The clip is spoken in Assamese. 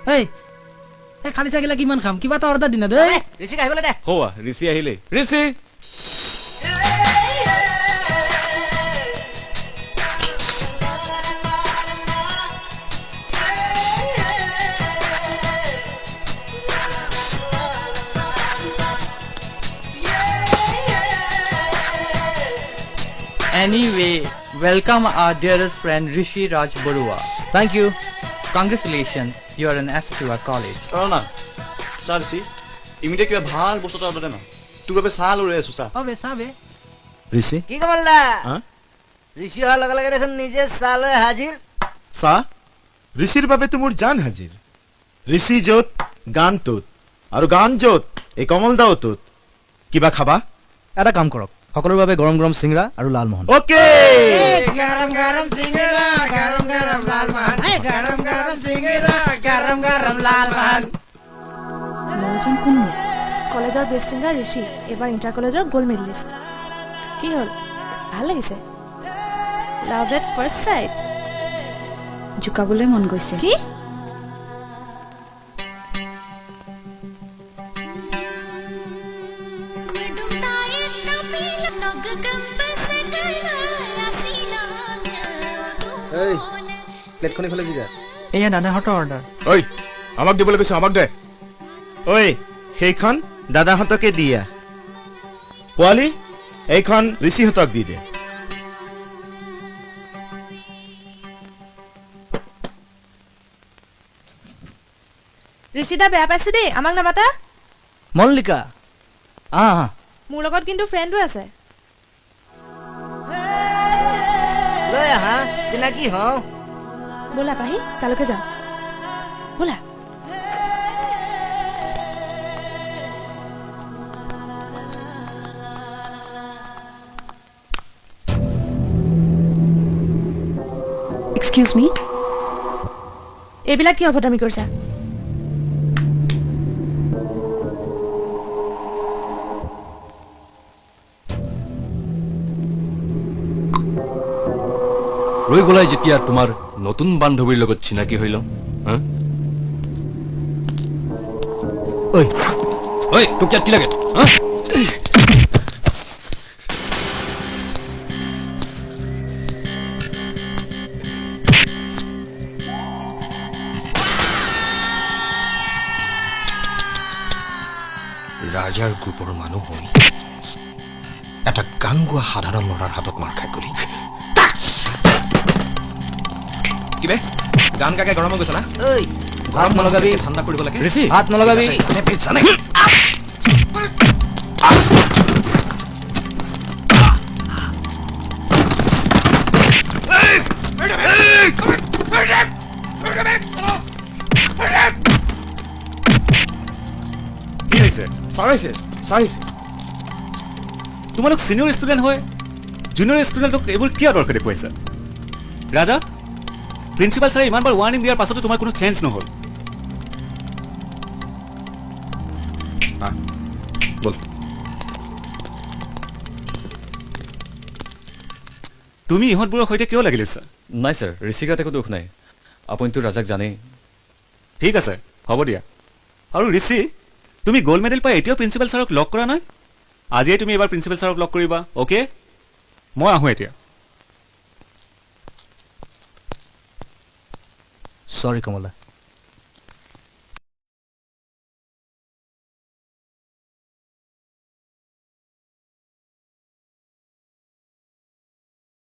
এই এই খালি চাগিলা কিমান খাম কিবা এটা অৰ্ডাৰ দিনা দেই ঋষিক আহিবলৈ দে হোৱা ঋষি আহিলে ঋষি Anyway, welcome our dearest friend Rishi Raj Barua. Thank you. Congratulations, you are an asset to our college. না চা ঋষি ইমিডিয়েট কিবা ভাল বস্তু এটা অৰ্ডাৰ দে না তোৰ বাবে চাহ লৈ আছো চা অবে চাবে ঋষি কি কমলদা হা ঋষি অহাৰ লগে লগে দেখোন নিজে চাহ লৈ হাজিৰ চাহ ঋষিৰ বাবেতো মোৰ জান হাজিৰ ঋষি য'ত গান তোত আৰু গান য'ত এই কমল দাও তোত কিবা খাবা এটা কাম কৰক সকলোৰ বাবে গৰম গৰম চিংৰা আৰু লালমোহন ওকে গৰম গৰম চিঙৰা গৰম গৰম লাল মোহন গৰম গৰম চিঙৰা গৰম গৰম লাল মোহন মনোজন কোননো কলেজৰ বেষ্ট ছিংগাৰ ঋষি এবাৰ ইণ্টাৰ কলেজৰ গ'ল্ড মেডেলিষ্ট কি হ'ল ভাল লাগিছে লাভ এট ফাৰ্ষ্ট চাইট জুকাবলৈ মন গৈছে কি এই প্লেটখন ইফালে দি যা এয়া দাদাহঁতৰ অৰ্ডাৰ ঐ আমাক দিবলৈ কৈছো আমাক দে ঐ সেইখন দাদাহঁতকে দিয়া পোৱালি এইখন ঋষিহঁতক দি দে ঋষিদা বেয়া পাইছো দেই আমাক নামাতা মল্লিকা আহ মোৰ লগত কিন্তু ফ্ৰেণ্ডো আছে লৈ আহা চিনাকি হওঁ ব'লা পাহি তালৈকে যাওঁ ব'লা এক্সকিউজ মি এইবিলাক কি অভদ্ৰামি কৰিছা ৰৈ গলাই যেতিয়া তোমাৰ নতুন বান্ধৱীৰ লগত চিনাকি হৈ লওঁ ঐ ঐ তোক ইয়াত কি লাগে ৰাজাৰ গ্ৰুপৰ মানুহ হৈ এটা গান গোৱা সাধাৰণ ল'ৰাৰ হাতত মাৰ খাই গলি কিবে গান গাকে গৰম হৈ গৈছে না ঐ গৰম নলগাবি ঠাণ্ডা কৰিব লাগে ঋষি হাত নলগাবি জানে কি হৈছে চাৰাইছে চাৰাইছে তোমালোক চিনিয়ৰ ষ্টুডেণ্ট হয় জুনিয়ৰ ষ্টুডেণ্টক এইবোৰ কিয় দৰকাৰ দেখুৱাইছা ৰাজা প্ৰিন্সিপাল ছাৰে ইমানবাৰ ৱাৰ্ণিং দিয়াৰ পাছতো তোমাৰ কোনো চেঞ্জ নহ'ল বল তুমি ইহঁতবোৰৰ সৈতে কিয় লাগি লৈছা নাই ছাৰ ঋষিকাত একো দুখ নাই আপুনিতো ৰাজাক জানেই ঠিক আছে হ'ব দিয়া আৰু ঋষি তুমি গ'ল্ড মেডেল পাই এতিয়াও প্ৰিন্সিপাল ছাৰক লগ কৰা নাই আজিয়ে তুমি এবাৰ প্ৰিন্সিপাল ছাৰক লগ কৰিবা অ'কে মই আহোঁ এতিয়া সৰি কমলা